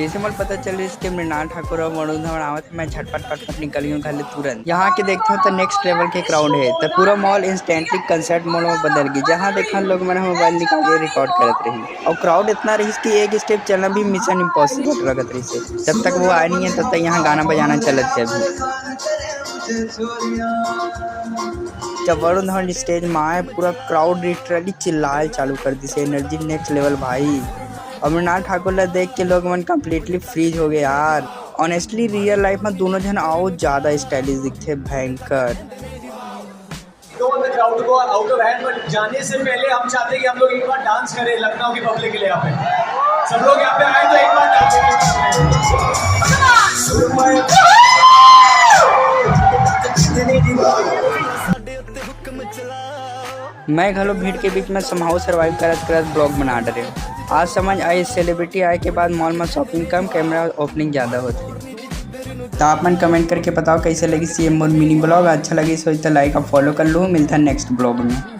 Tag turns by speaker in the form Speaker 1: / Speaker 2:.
Speaker 1: जैसे मुझे पता चले इसके मृणाल ठाकुर और वरुण धवन आवत है, मैं झटपट पटपट निकल गई घर तुरंत। यहाँ के देखते हो तो नेक्स्ट लेवल के क्राउड है, तो पूरा मॉल इंस्टेंटली कंसर्ट मॉल में बदल गई। जहाँ देखा लोग मैंने मोबाइल निकाल के रिकॉर्ड करत रही और क्राउड इतना रही कि एक स्टेप चलना भी मिशन इम्पॉसिबल लगत रही से। जब तक वो आए नहीं है तब तक यहाँ गाना बजाना चलत है अभी। जब वरुण धवन स्टेज में आए पूरा क्राउड लिटरली चिल्लाए चालू कर दी से, एनर्जी नेक्स्ट लेवल भाई। और मृणाल ठाकुर ला देख के लोग मन कम्प्लीटली फ्रीज हो गए यार। ऑनेस्टली रियल लाइफ में दोनों जन आओ ज्यादा स्टाइलिश दिखते, भयंकर।
Speaker 2: क्राउड को आउट ऑफ हैंड, बट जाने से पहले हम चाहते हैं कि हम लोग एक बार डांस करें लखनऊ की पब्लिक के लिए। यहाँ पे सब लोग यहाँ पे आए तो एक बार डांस
Speaker 1: मैं घलो भीड़ के बीच में समहाउ सर्वाइव करत करत ब्लॉग बना डरे। आज समझ आई सेलिब्रिटी आए के बाद मॉल में शॉपिंग कम, कैमरा ओपनिंग ज़्यादा होती। तो आप मन कमेंट करके बताओ कैसे लगी सीएम मोर मिनी ब्लॉग। अच्छा लगी सोच तो लाइक और फॉलो कर लो। मिलता है नेक्स्ट ब्लॉग में।